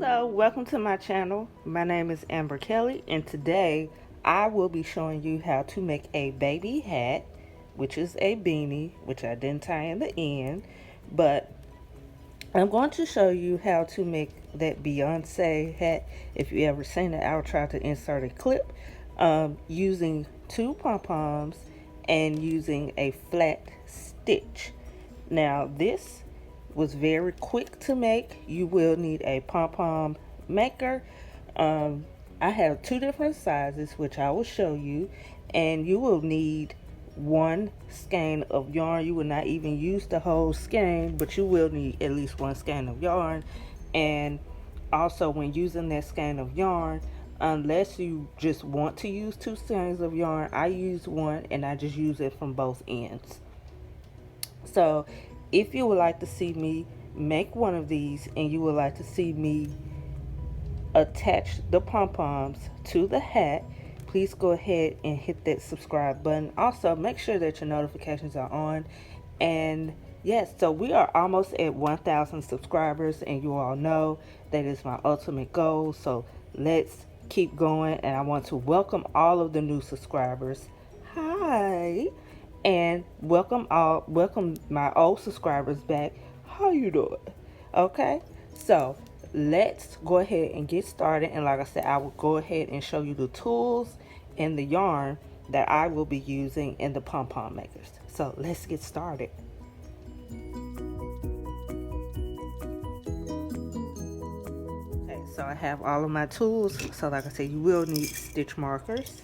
Hello, welcome to my channel. My name is Amber Kelly, and today I will be showing you how to make a baby hat, which is a beanie, which I didn't tie in the end, but I'm going to show you how to make that Beyonce hat. If you ever seen it, I'll try to insert a clip using two pom-poms and using a flat stitch. Now this was very quick to make. You will need a pom-pom maker. I have two different sizes, which I will show you, and you will need one skein of yarn. You will not even use the whole skein, but you will need at least one skein of yarn. And also, when using that skein of yarn, unless you just want to use two skeins of yarn, I use one and I just use it from both ends. So if you would like to see me make one of these and you would like to see me attach the pom-poms to the hat, please go ahead and hit that subscribe button. Also, make sure that your notifications are on. And yes, so we are almost at 1,000 subscribers, and you all know that is my ultimate goal. So let's keep going, and I want to welcome all of the new subscribers. Hi. And welcome my old subscribers back. How you doing? Okay, so let's go ahead and get started. And like I said, I will go ahead and show you the tools and the yarn that I will be using in the pom-pom makers. So let's get started. Okay, so I have all of my tools. So like I said, you will need stitch markers.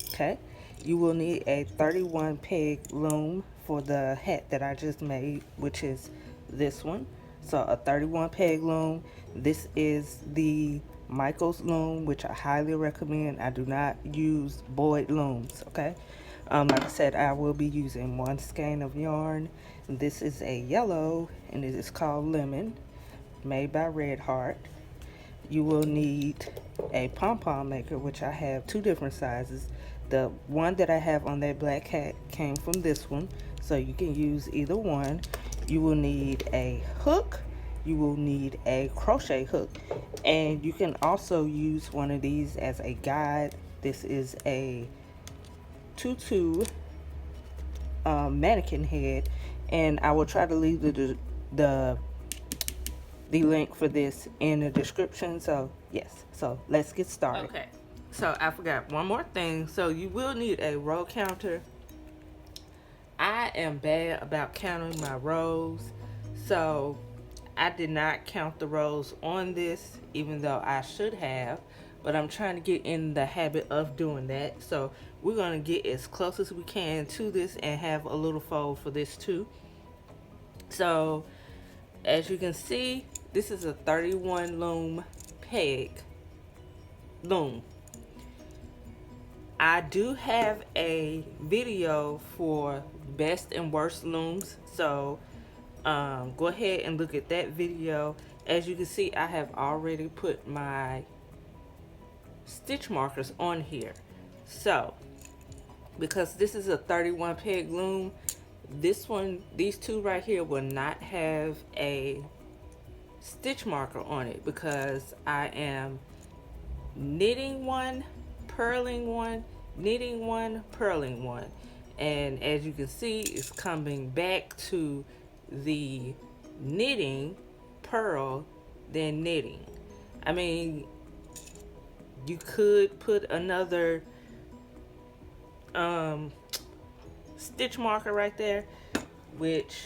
Okay, you will need a 31 peg loom for the hat that I just made, which is this one. So a 31 peg loom. This is the Michael's loom, which I highly recommend. I do not use Boyd looms. Okay, like I said, I will be using one skein of yarn. This is a yellow and it is called Lemon, made by Red Heart. You will need a pom-pom maker, which I have two different sizes. The one that I have on that black hat came from this one, so you can use either one. You will need a hook. You will need a crochet hook, and you can also use one of these as a guide. This is a tutu mannequin head, and I will try to leave the link for this in the description. So yes, so let's get started. Okay, so I forgot one more thing. So you will need a row counter. I am bad about counting my rows, so I did not count the rows on this, even though I should have, but I'm trying to get in the habit of doing that. So we're going to get as close as we can to this and have a little fold for this too. So as you can see, this is a 31 loom peg loom. I do have a video for best and worst looms, so go ahead and look at that video. As you can see, I have already put my stitch markers on here. So because this is a 31 peg loom, these two right here will not have a stitch marker on it because I am knitting one, purling one, knitting one, purling one. And as you can see, it's coming back to the knitting, purl, then knitting. I mean, you could put another stitch marker right there, which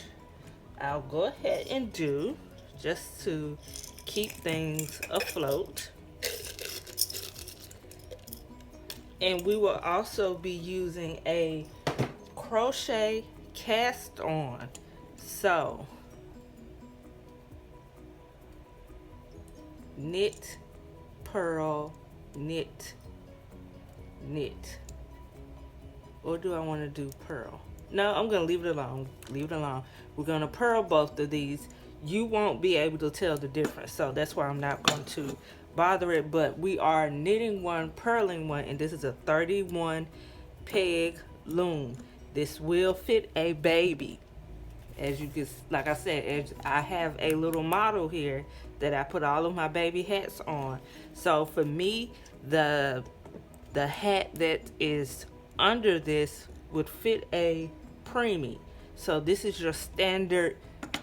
I'll go ahead and do just to keep things afloat. And we will also be using a crochet cast on. So knit, purl, knit, knit. Or do I want to do purl? No, I'm going to leave it alone. Leave it alone. We're going to purl both of these. You won't be able to tell the difference, so that's why I'm not going to bother it. But we are knitting one, purling one, and this is a 31 peg loom. This will fit a baby. As you can, like I said, as I have a little model here that I put all of my baby hats on. So for me, the hat that is under this would fit a preemie. So this is your standard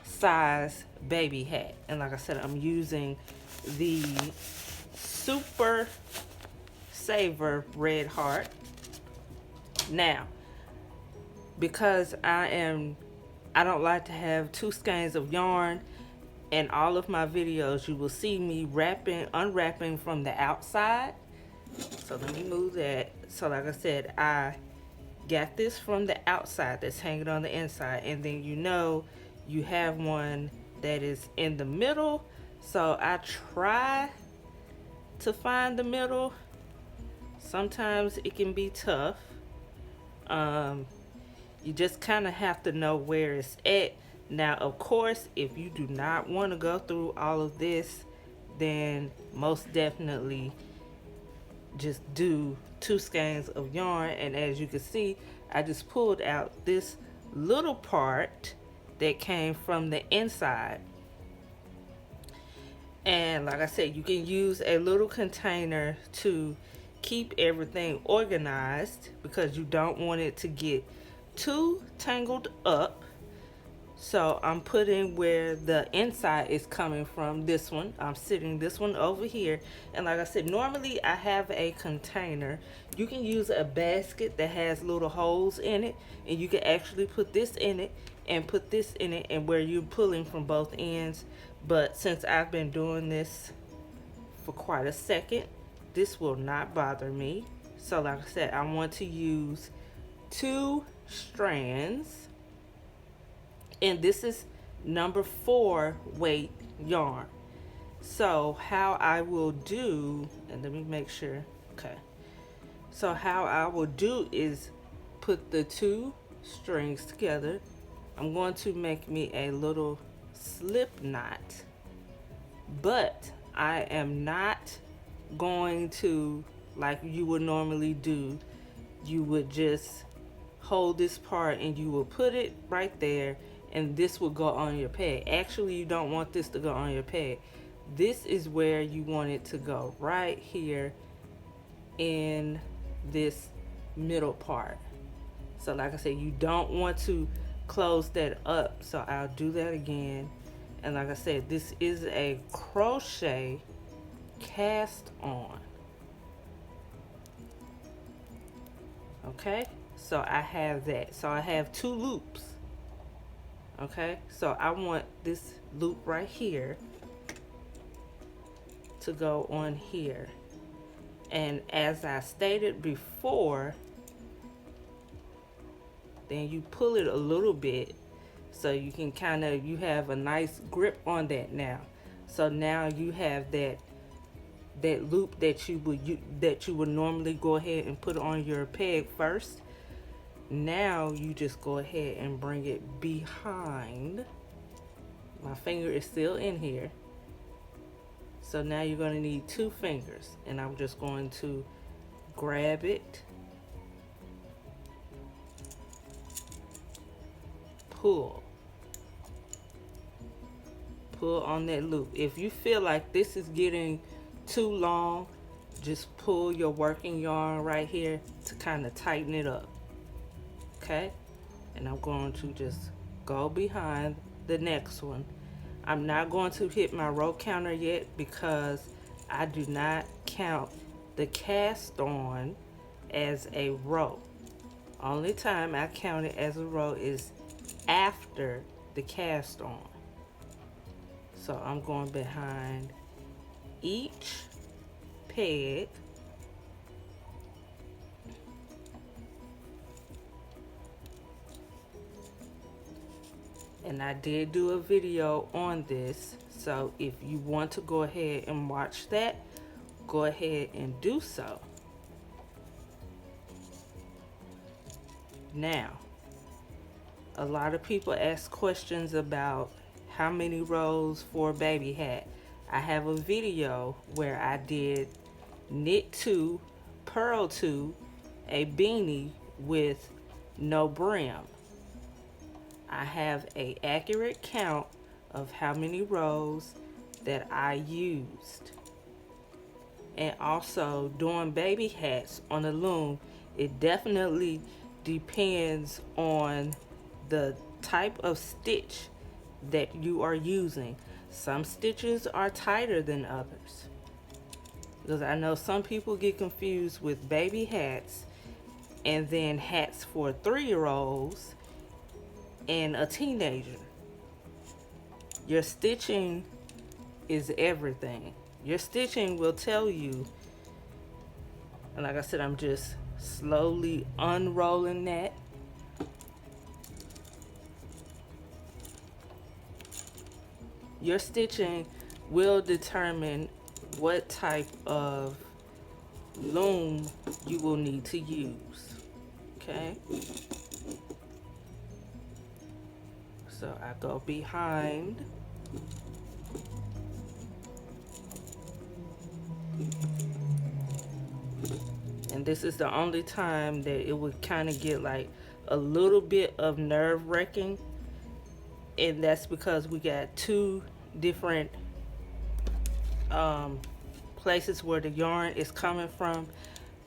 size baby hat. And like I said, I'm using the Super Saver Red Heart. Now, because I don't like to have two skeins of yarn in all of my videos, you will see me unwrapping from the outside. So let me move that. So like I said, I got this from the outside that's hanging on the inside, and then you have one that is in the middle. So I try to find the middle. Sometimes it can be tough. You just kind of have to know where it's at. Now, of course, if you do not want to go through all of this, then most definitely just do two skeins of yarn. And as you can see, I just pulled out this little part that came from the inside. And like I said, you can use a little container to keep everything organized because you don't want it to get too tangled up. So I'm putting where the inside is coming from, this one. I'm sitting this one over here. And like I said, normally I have a container. You can use a basket that has little holes in it, and you can actually put this in it and put this in it, and where you're pulling from both ends. But since I've been doing this for quite a second, this will not bother me. So like I said, I want to use 2 strands. And this is number 4 weight yarn. So how I will do, and let me make sure, okay. So how I will do is put the 2 strings together. I'm going to make me a little slip knot, but I am not going to, like you would normally do, you would just hold this part and you will put it right there, and this will go on your peg. Actually, you don't want this to go on your peg. This is where you want it to go, right here in this middle part. So like I said, you don't want to close that up. So I'll do that again. And like I said, this is a crochet cast on. Okay, so I have that. So I have 2 loops. Okay, so I want this loop right here to go on here. And as I stated before, then you pull it a little bit so you can you have a nice grip on that now. So now you have that loop that you would normally go ahead and put on your peg first. Now you just go ahead and bring it behind. My finger is still in here. So now you're going to need 2 fingers, and I'm just going to grab it, pull on that loop. If you feel like this is getting too long, just pull your working yarn right here to kind of tighten it up. Okay, and I'm going to just go behind the next one. I'm not going to hit my row counter yet because I do not count the cast on as a row. Only time I count it as a row is after the cast on. So I'm going behind each peg. And I did do a video on this, so if you want to go ahead and watch that, go ahead and do so. Now, a lot of people ask questions about how many rows for a baby hat. I have a video where I did knit 2, purl 2, a beanie with no brim. I have a accurate count of how many rows that I used. And also doing baby hats on the loom, it definitely depends on the type of stitch that you are using. Some stitches are tighter than others, because I know some people get confused with baby hats and then hats for 3-year-olds and a teenager. Your stitching is everything. Your stitching will tell you. And like I said, I'm just slowly unrolling that. Your stitching will determine what type of loom you will need to use. Okay? So I go behind. And this is the only time that it would kind of get like a little bit of nerve-wracking. And that's because we got two different places where the yarn is coming from.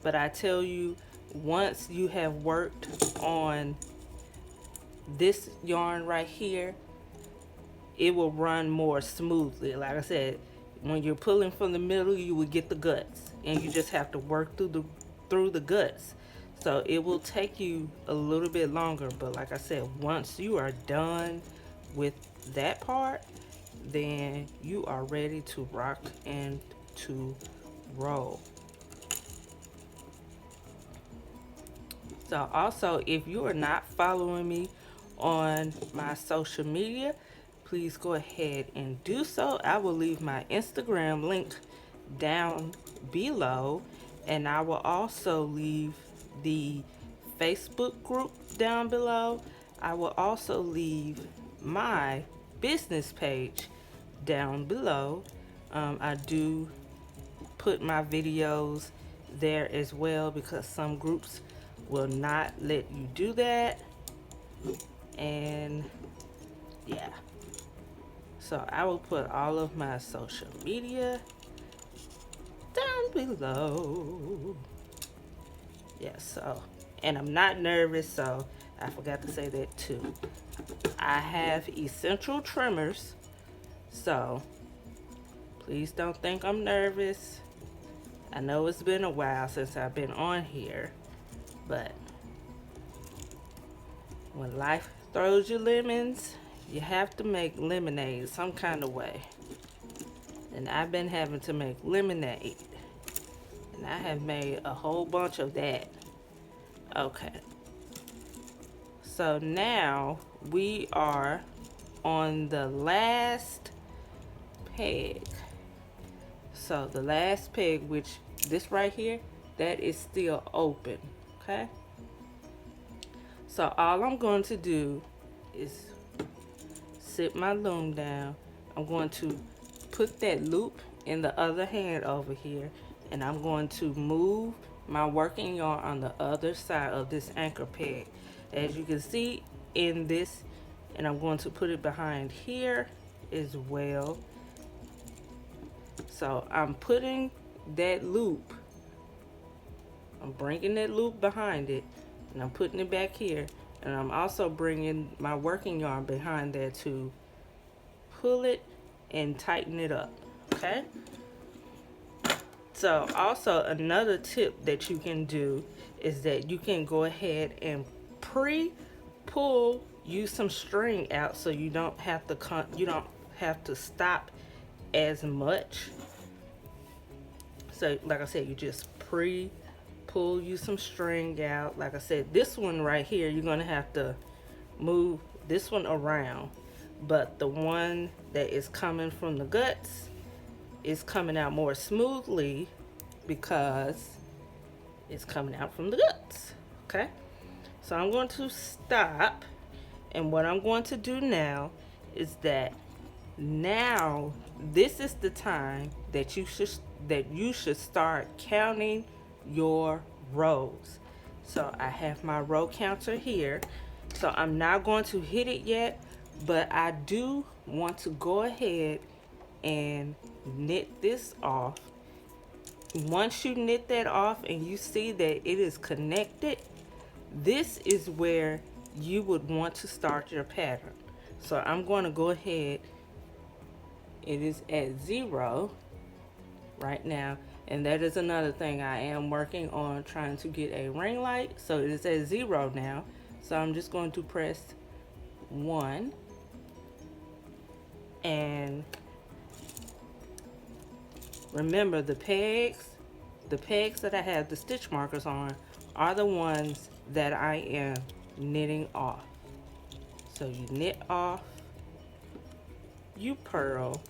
But I tell you, once you have worked on this yarn right here, it will run more smoothly. Like I said, when you're pulling from the middle, you will get the guts, and you just have to work through the guts. So it will take you a little bit longer, but like I said, once you are done with that part, then you are ready to rock and to roll. So also, if you are not following me on my social media, please go ahead and do so. I will leave my Instagram link down below, and I will also leave the Facebook group down below. I will also leave my business page down below. I do put my videos there as well, because some groups will not let you do that. And yeah, so I will put all of my social media down below. Yeah, so, and I'm not nervous, so I forgot to say that too. I have essential trimmers, so please don't think I'm nervous. I know it's been a while since I've been on here, but when life throws you lemons, you have to make lemonade some kind of way. And I've been having to make lemonade, and I have made a whole bunch of that. Okay, so now we are on the last peg. So the last peg, which this right here, that is still open. Okay, so all I'm going to do is sit my loom down. I'm going to put that loop in the other hand over here, and I'm going to move my working yarn on the other side of this anchor peg, as you can see in this, and I'm going to put it behind here as well. So I'm putting that loop, I'm bringing that loop behind it, and I'm putting it back here, and I'm also bringing my working yarn behind there to pull it and tighten it up. Okay, so also another tip that you can do is that you can go ahead and pre-pull you some string out, so you don't have to stop as much. So like I said, you just pull you some string out. Like I said, this one right here, you're gonna have to move this one around, but the one that is coming from the guts is coming out more smoothly because it's coming out from the guts. Okay, so I'm going to stop, and what I'm going to do now is that now this is the time that you should start counting your rows. So I have my row counter here, So I'm not going to hit it yet, but I do want to go ahead and knit this off. Once you knit that off and you see that it is connected, this is where you would want to start your pattern. So I'm going to go ahead, it is at 0 right now, and that is another thing. I am working on trying to get a ring light, so it is at 0 now. So I'm just going to press 1, and remember the pegs that I have the stitch markers on are the ones that I am knitting off. So you knit off, you purl,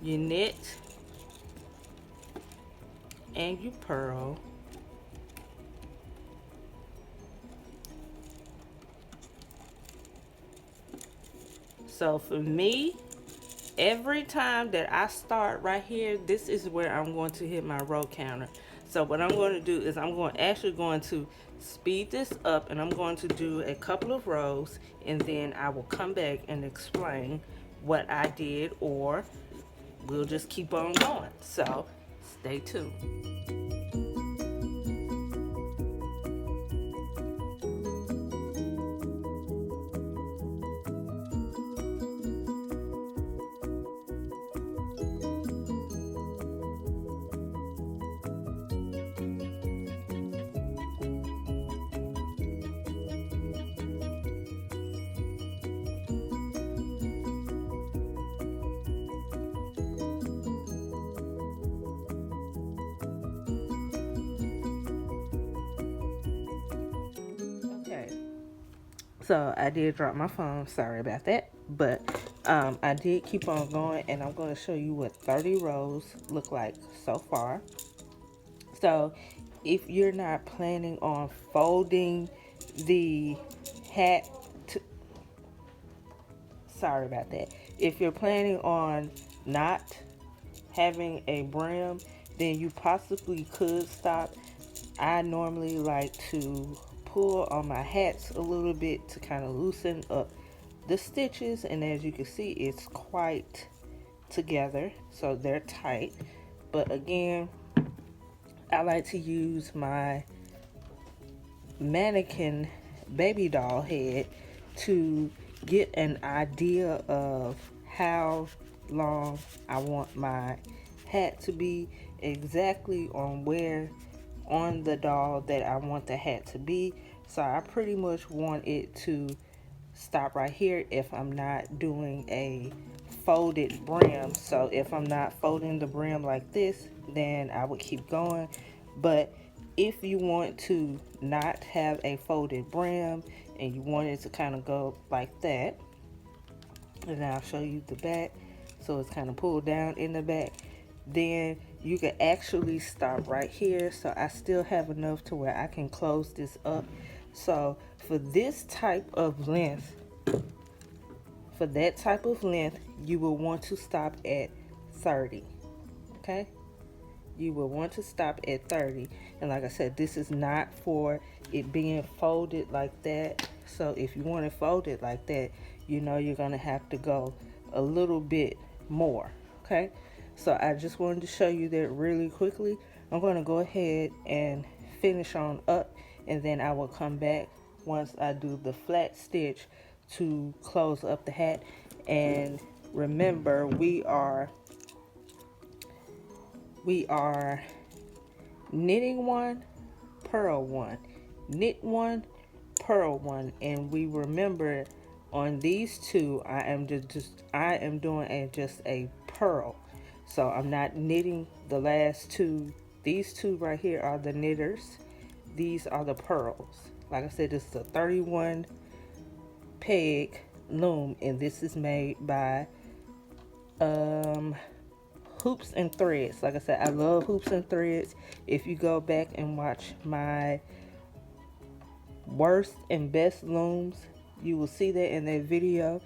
you knit, and you purl. So for me, every time that I start right here, this is where I'm going to hit my row counter. So what I'm going to do is I'm actually going to speed this up, and I'm going to do a couple of rows, and then I will come back and explain what I did, or we'll just keep on going. So stay tuned. So I did drop my phone, sorry about that, but I did keep on going, and I'm going to show you what 30 rows look like so far. So if you're not planning on folding the hat sorry about that, if you're planning on not having a brim, then you possibly could stop. I normally like to pull on my hats a little bit to kind of loosen up the stitches, and as you can see, it's quite together, so they're tight. But again, I like to use my mannequin baby doll head to get an idea of how long I want my hat to be, exactly on where on the doll that I want the hat to be. So I pretty much want it to stop right here if I'm not doing a folded brim. So if I'm not folding the brim like this, then I would keep going. But if you want to not have a folded brim and you want it to kind of go like that, and I'll show you the back, so it's kind of pulled down in the back, then you can actually stop right here. So I still have enough to where I can close this up. So for this type of length, you will want to stop at 30. Okay, you will want to stop at 30. And like I said, this is not for it being folded like that. So if you want it folded like that, you know you're gonna have to go a little bit more. Okay, so I just wanted to show you that really quickly. I'm going to go ahead and finish on up, and then I will come back once I do the flat stitch to close up the hat. And remember, we are knitting one, purl one, knit one, purl one, and we remember on these two I am doing just a purl. So I'm not knitting the last two. These two right here are the knitters. These are the purls. Like I said, this is a 31 peg loom, and this is made by Hoops and Threads. Like I said, I love Hoops and Threads. If you go back and watch my worst and best looms, you will see that in that video.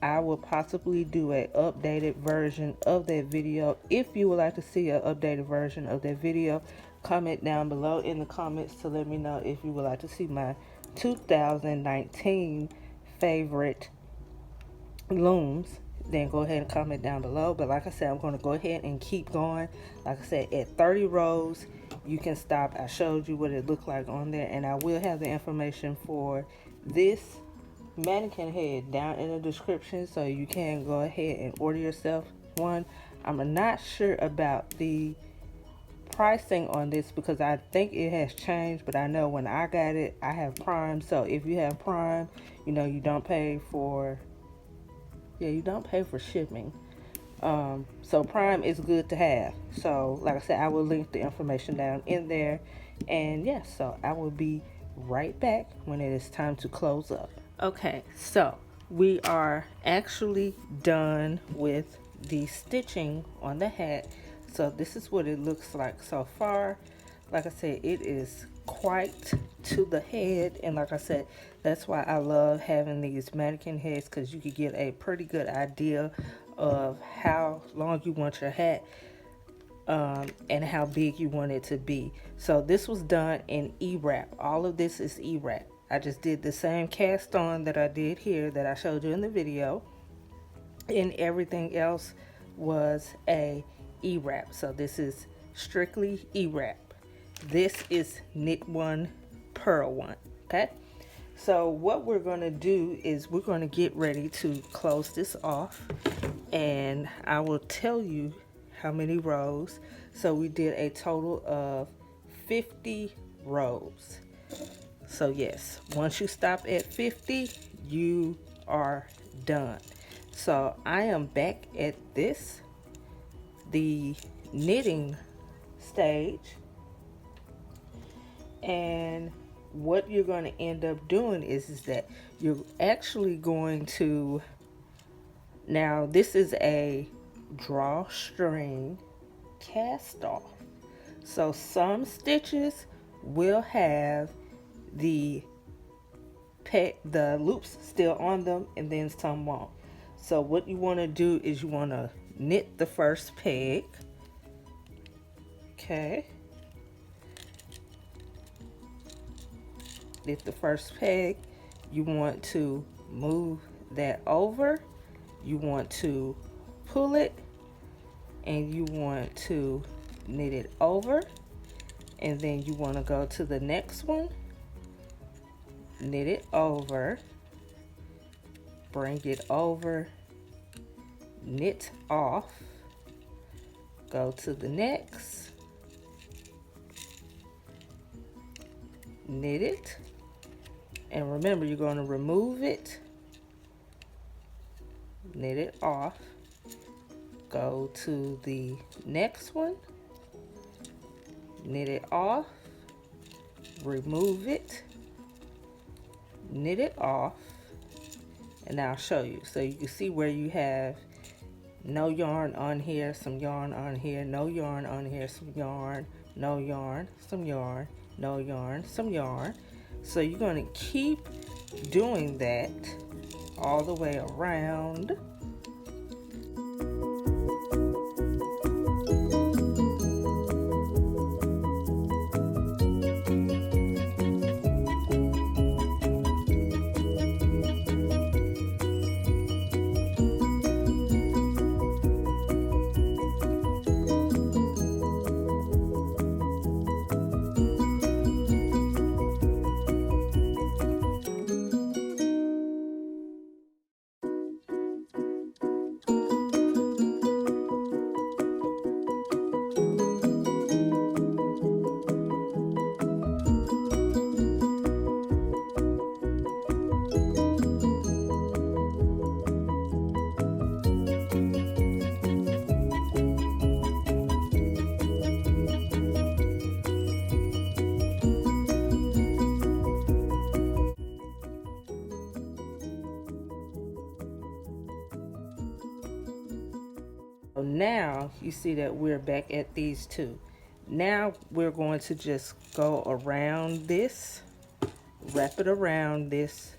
I will possibly do an updated version of that video. If you would like to see an updated version of that video, comment down below in the comments to let me know if you would like to see my 2019 favorite looms. Then go ahead and comment down below. But like I said, I'm going to go ahead and keep going. Like I said, at 30 rows you can stop. I showed you what it looked like on there, and I will have the information for this mannequin head down in the description, so you can go ahead and order yourself one. I'm not sure about the pricing on this because I think it has changed, but I know when I got it, I have Prime. So if you have Prime, you know, you don't pay for shipping. So Prime is good to have. So like I said, I will link the information down in there. And yes, so I will be right back when it is time to close up. Okay, so we are actually done with the stitching on the hat. So this is what it looks like so far. Like I said, it is quite to the head, and like I said, that's why I love having these mannequin heads, because you could get a pretty good idea of how long you want your hat and how big you want it to be. So this was done in E-wrap. All of this is E-wrap. I just did the same cast on that I did here that I showed you in the video, and everything else was a E-wrap. So this is strictly E-wrap. This is knit one, purl one. Okay, so what we're going to do is we're going to get ready to close this off, and I will tell you how many rows. So we did a total of 50 rows. So yes, once you stop at 50, you are done. So I am back at the knitting stage, and what you're going to end up doing is that you're actually going to, now this is a drawstring cast off. So some stitches will have the loops still on them, and then some won't. So what you want to do is you want to knit the first peg. Okay, knit the first peg. You want to move that over, you want to pull it, and you want to knit it over, and then you want to go to the next one, knit it over, bring it over, knit off, go to the next, knit it, and remember you're going to remove it, knit it off, go to the next one, knit it off, remove it, knit it off, and I'll show you. So you can see where you have no yarn on here, some yarn on here, no yarn on here, some yarn, no yarn, some yarn, no yarn, some yarn. So you're going to keep doing that all the way around. So now you see that we're back at these two. Now we're going to just go around this, wrap it around this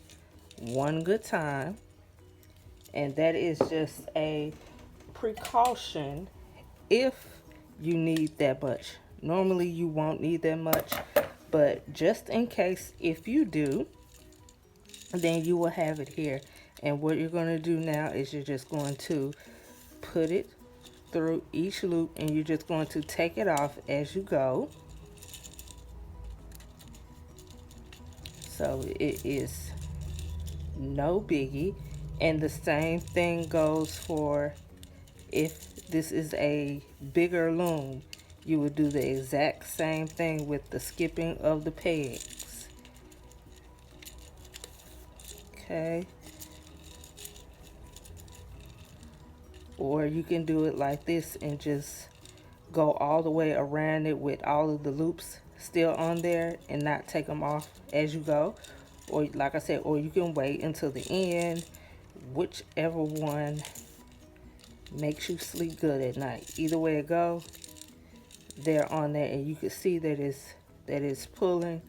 one good time, and that is just a precaution if you need that much Normally you won't need that much, but just in case if you do, then you will have it here. And what you're going to do now is you're just going to put it through each loop, and you're just going to take it off as you go. So it is no biggie. And the same thing goes for if this is a bigger loom. You would do the exact same thing with the skipping of the pegs. Okay. Or you can do it like this and just go all the way around it with all of the loops still on there and not take them off as you go. Or like I said, or you can wait until the end, whichever one makes you sleep good at night. Either way it go, they're on there, and you can see that it's pulling.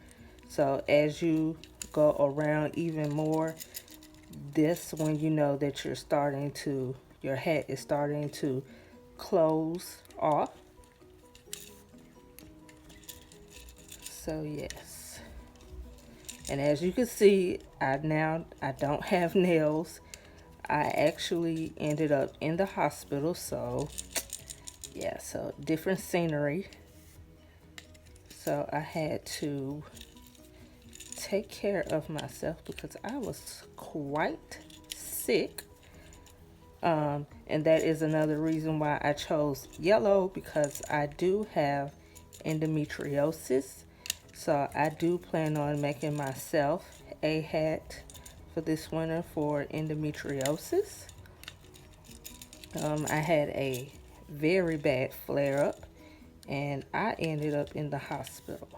So as you go around even more, this when you know that your hat is starting to close off. So yes, and as you can see, I don't have nails. I actually ended up in the hospital, so yeah, so different scenery. So I had to take care of myself because I was quite sick. And that is another reason why I chose yellow, because I do have endometriosis. So I do plan on making myself a hat for this winter for endometriosis. I had a very bad flare-up, and I ended up in the hospital.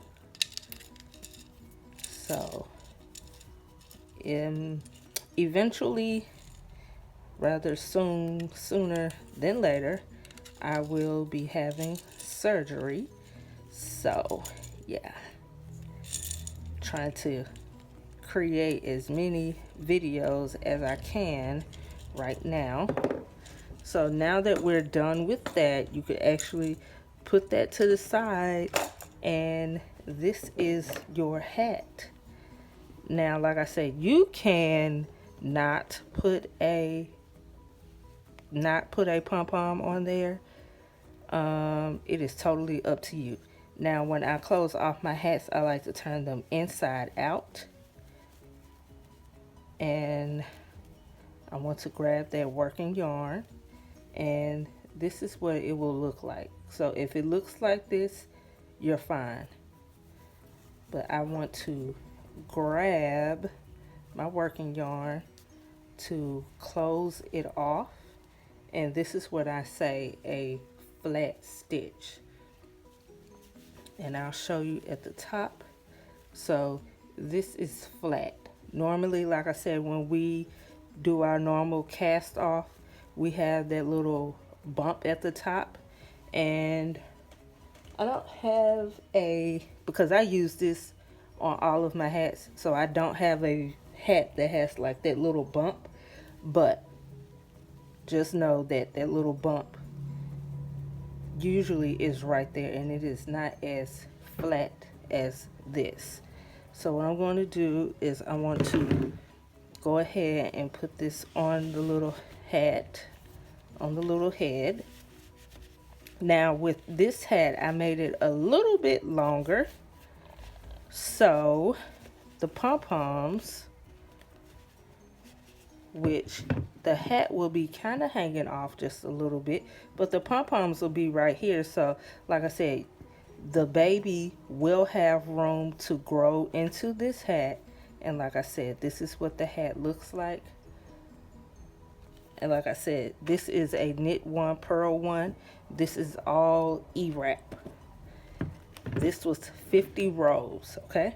So eventually, rather sooner than later, I will be having surgery. So yeah, trying to create as many videos as I can right now. So now that we're done with that, you could actually put that to the side, and this is your hat. Now, like I said, you can not put a pom-pom on there. It is totally up to you. Now, when I close off my hats, I like to turn them inside out. And I want to grab that working yarn, and this is what it will look like. So if it looks like this, you're fine. But I want to grab my working yarn to close it off, and this is what I say a flat stitch, and I'll show you at the top. So this is flat. Normally, like I said, when we do our normal cast off, we have that little bump at the top, and I don't have because I use this on all of my hats, so I don't have a hat that has like that little bump, but just know that that little bump usually is right there, and it is not as flat as this. So what I'm going to do is I want to go ahead and put this on the little hat, on the little head. Now with this hat, I made it a little bit longer, so the pom-poms, which the hat will be kind of hanging off just a little bit, but the pom-poms will be right here. So like I said, the baby will have room to grow into this hat. And like I said, this is what the hat looks like. And like I said, this is a knit one, purl one. This is all E-wrap. This was 50 rows, okay?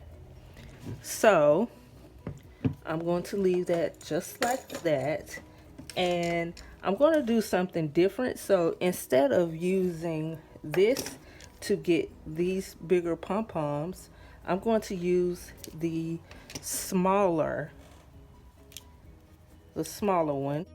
So I'm going to leave that just like that. And I'm going to do something different. So instead of using this to get these bigger pom-poms, I'm going to use the smaller one.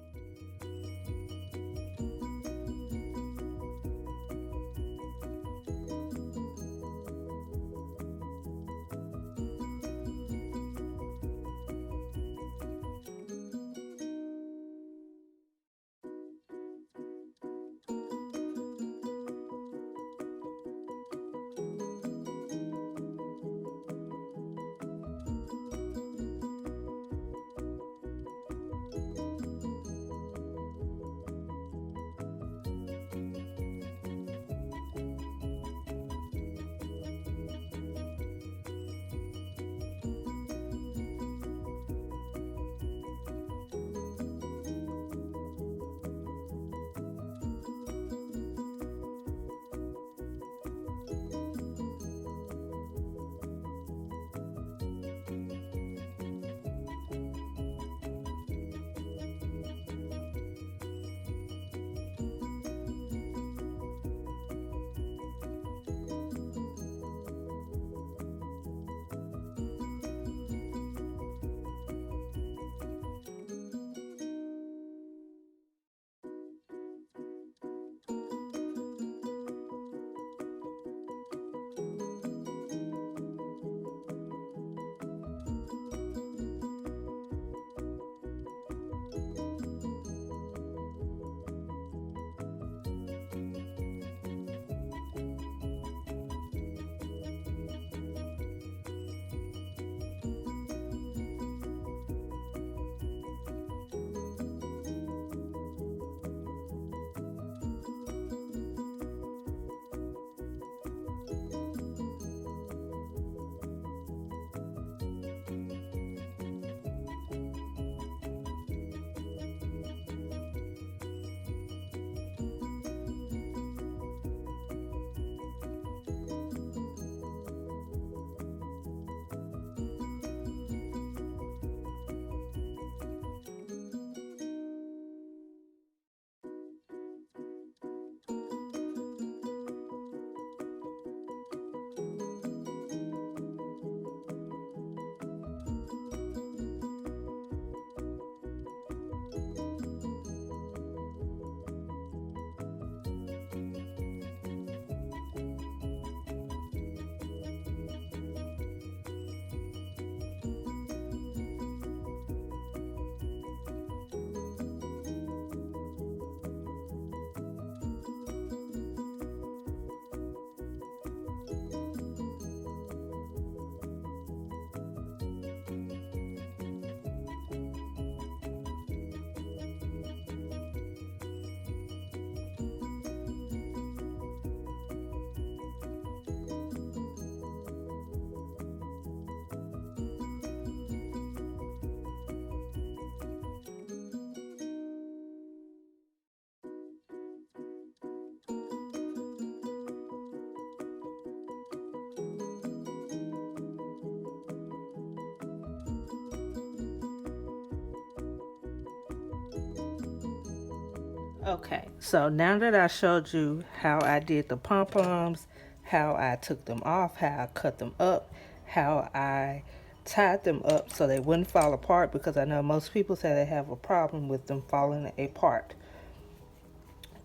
Okay, so now that I showed you how I did the pom-poms, how I took them off, how I cut them up, how I tied them up so they wouldn't fall apart, because I know most people say they have a problem with them falling apart.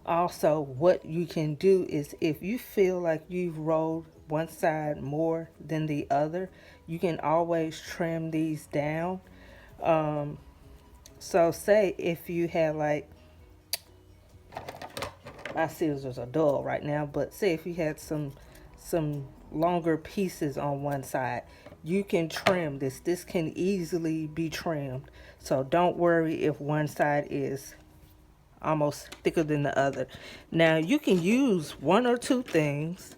Also, what you can do is if you feel like you've rolled one side more than the other, you can always trim these down. Um, so say if you had like, my scissors are dull right now, but say if you had some longer pieces on one side, you can trim this. This can easily be trimmed. So don't worry if one side is almost thicker than the other. Now you can use one or two things.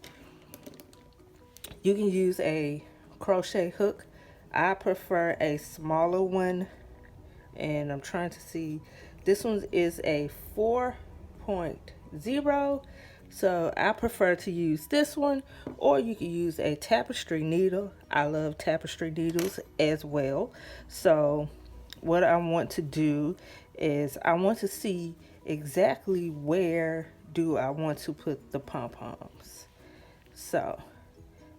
You can use a crochet hook. I prefer a smaller one, and I'm trying to see, this one is a 4.0, so I prefer to use this one, or you can use a tapestry needle. I love tapestry needles as well. So what I want to do is I want to see exactly where do I want to put the pom-poms. So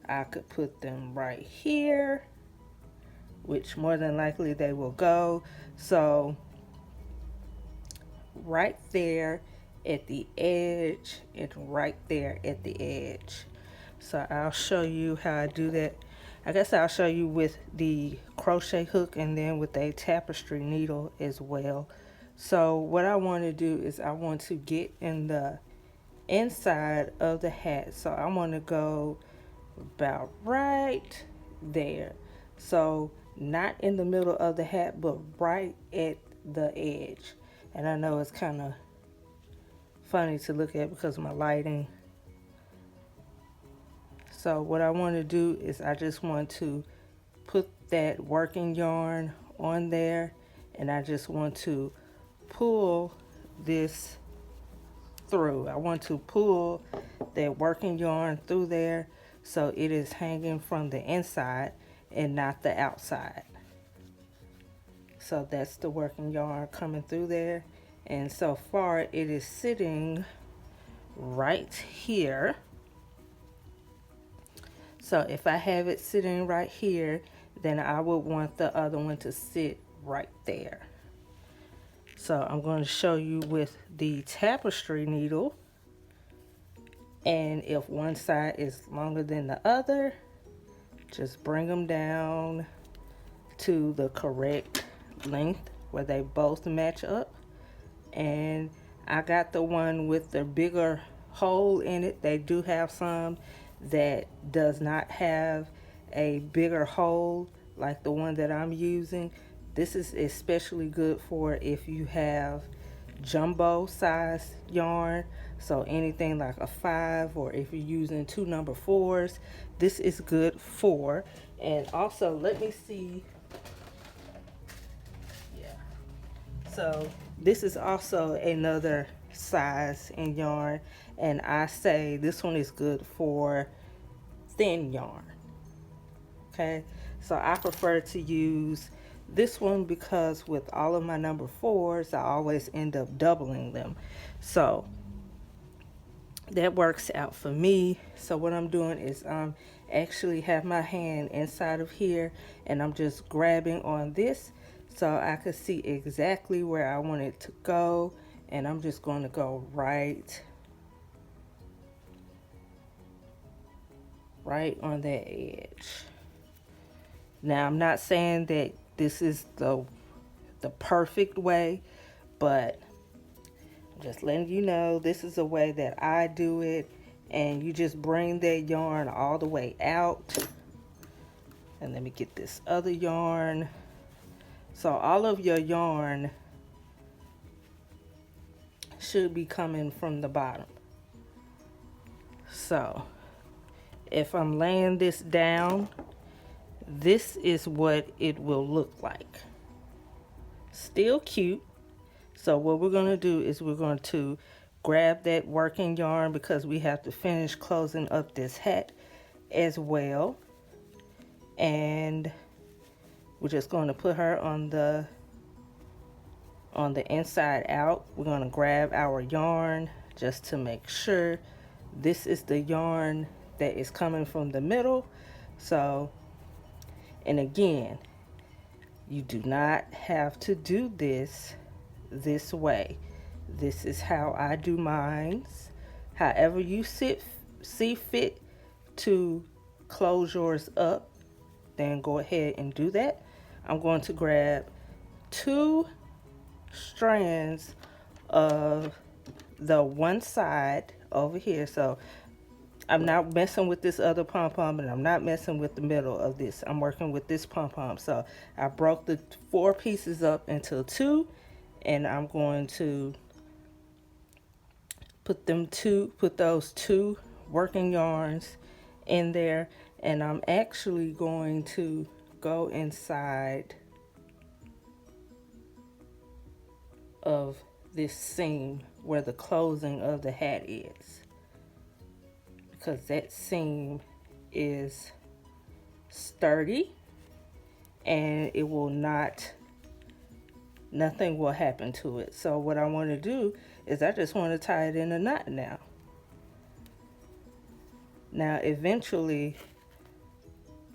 I could put them right here, which more than likely they will go. So right there at the edge and right there at the edge. So I'll show you how I do that. I guess I'll show you with the crochet hook and then with a tapestry needle as well. So what I want to do is I want to get in the inside of the hat. So I want to go about right there. So not in the middle of the hat, but right at the edge. And I know it's kind of funny to look at because of my lighting. So what I want to do is I just want to put that working yarn on there, and I just want to pull this through. I want to pull that working yarn through there so it is hanging from the inside and not the outside. So that's the working yarn coming through there, and so far it is sitting right here. So if I have it sitting right here, then I would want the other one to sit right there. So I'm going to show you with the tapestry needle, and if one side is longer than the other, just bring them down to the correct length where they both match up. And I got the one with the bigger hole in it. They do have some that does not have a bigger hole like the one that I'm using. This is especially good for if you have jumbo size yarn, so anything like a 5, or if you're using 2 number 4s, this is good for. And also, let me see, yeah, so this is also another size in yarn, and I say this one is good for thin yarn. Okay, so I prefer to use this one because with all of my number 4s, I always end up doubling them. So that works out for me. So what I'm doing is actually have my hand inside of here, and I'm just grabbing on this so I can see exactly where I want it to go, and I'm just going to go right on that edge. Now I'm not saying that this is the perfect way, but I'm just letting you know this is a way that I do it. And you just bring that yarn all the way out. And let me get this other yarn. So all of your yarn should be coming from the bottom. So if I'm laying this down, this is what it will look like. Still cute. So what we're going to do is we're going to grab that working yarn because we have to finish closing up this hat as well. And we're just going to put her on on the inside out. We're going to grab our yarn just to make sure this is the yarn that is coming from the middle. So, and again, you do not have to do this way. This is how I do mines. However you see fit to close yours up, then go ahead and do that. I'm going to grab 2 strands of the one side over here. So I'm not messing with this other pom-pom, and I'm not messing with the middle of this. I'm working with this pom-pom. So I broke the 4 pieces up into 2, and I'm going to put those 2 working yarns in there, and I'm actually going to go inside of this seam where the closing of the hat is, because that seam is sturdy and it will nothing will happen to it. So what I want to do is I just want to tie it in a knot now. Now eventually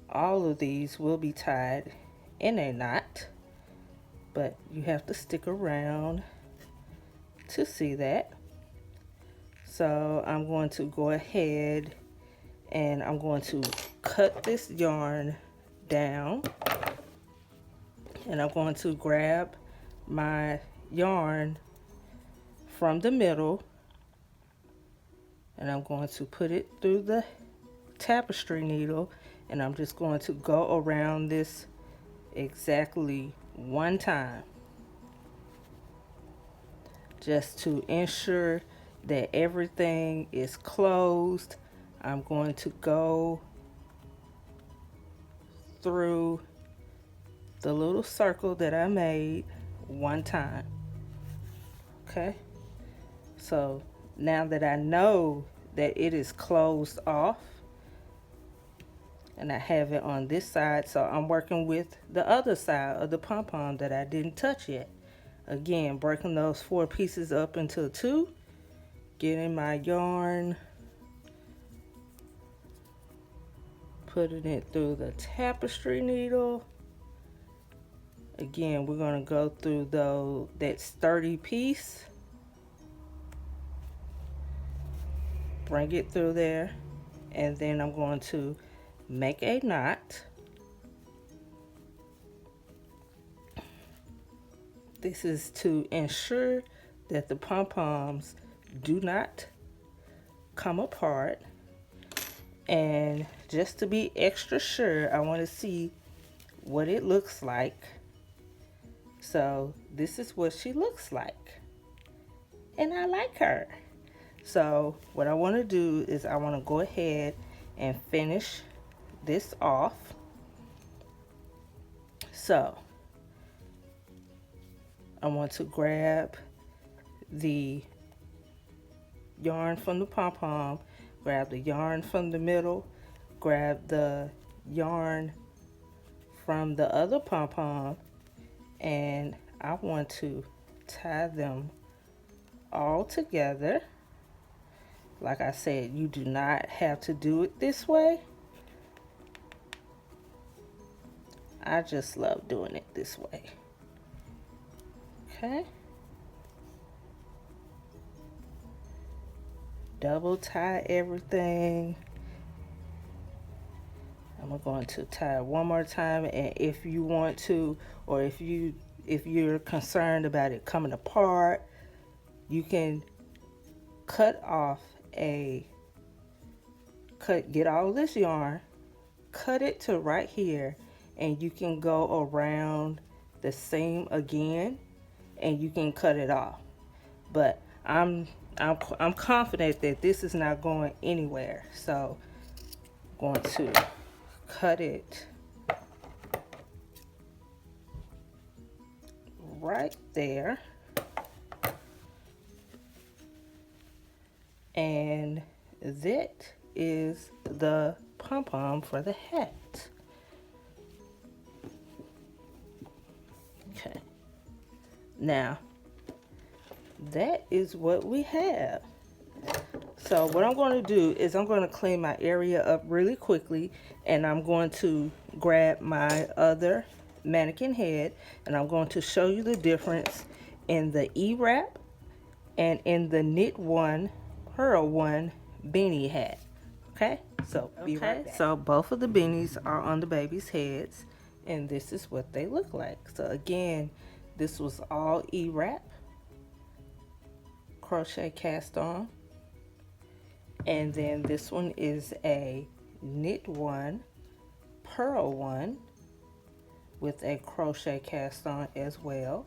all of these will be tied in a knot, but you have to stick around to see that. So I'm going to go ahead and I'm going to cut this yarn down, and I'm going to grab my yarn from the middle, and I'm going to put it through the tapestry needle, and I'm just going to go around this exactly 1 time, just to ensure that everything is closed. I'm going to go through the little circle that I made 1 time. Okay, so now that I know that it is closed off, and I have it on this side, so I'm working with the other side of the pom-pom that I didn't touch yet. Again, breaking those 4 pieces up into 2, getting my yarn, putting it through the tapestry needle. Again, we're going to go through that sturdy piece, bring it through there, and then I'm going to make a knot. This is to ensure that the pom-poms do not come apart, and just to be extra sure, I want to see what it looks like. So this is what she looks like, and I like her. So what I want to do is I want to go ahead and finish this off. So I want to grab the yarn from the pom-pom, grab the yarn from the middle, grab the yarn from the other pom-pom, and I want to tie them all together. Like I said, you do not have to do it this way. I just love doing it this way. Okay. Double tie everything. I'm going to tie it one more time, and if you want to, or if you're concerned about it coming apart, you can get all this yarn, cut it to right here, and you can go around the seam again and you can cut it off. But I'm confident that this is not going anywhere, so I'm going to cut it right there, and that is the pom-pom for the hat. Okay, now that is what we have. So what I'm going to do is I'm going to clean my area up really quickly, and I'm going to grab my other mannequin head, and I'm going to show you the difference in the E-wrap and in the knit one, purl one beanie hat. Okay, so be right back. So both of the beanies are on the baby's heads, and this is what they look like. So again, this was all E-wrap, crochet cast on, and then this one is a knit one, purl one with a crochet cast on as well.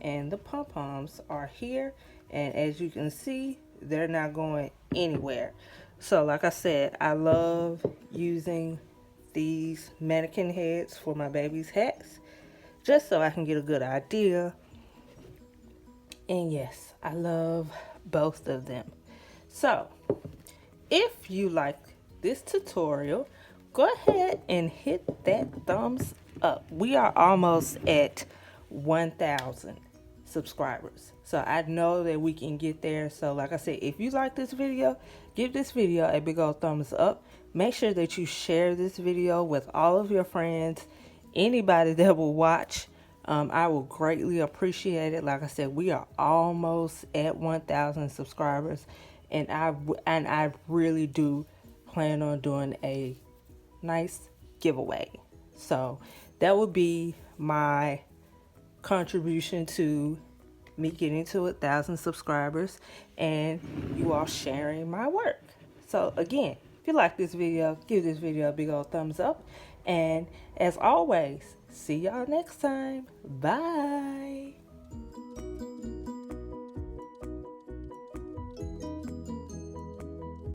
And the pom-poms are here, and as you can see, they're not going anywhere. So like I said, I love using these mannequin heads for my baby's hats, just so I can get a good idea. And yes, I love both of them. So if you like this tutorial, go ahead and hit that thumbs up. We are almost at 1,000 subscribers, so I know that we can get there. So like I said, if you like this video, give this video a big old thumbs up. Make sure that you share this video with all of your friends, anybody that will watch. I will greatly appreciate it. Like I said, we are almost at 1,000 subscribers, and I really do plan on doing a nice giveaway. So that would be my contribution to me getting to 1,000 subscribers and you all sharing my work. So again, if you like this video, give this video a big old thumbs up, and as always, see y'all next time. Bye.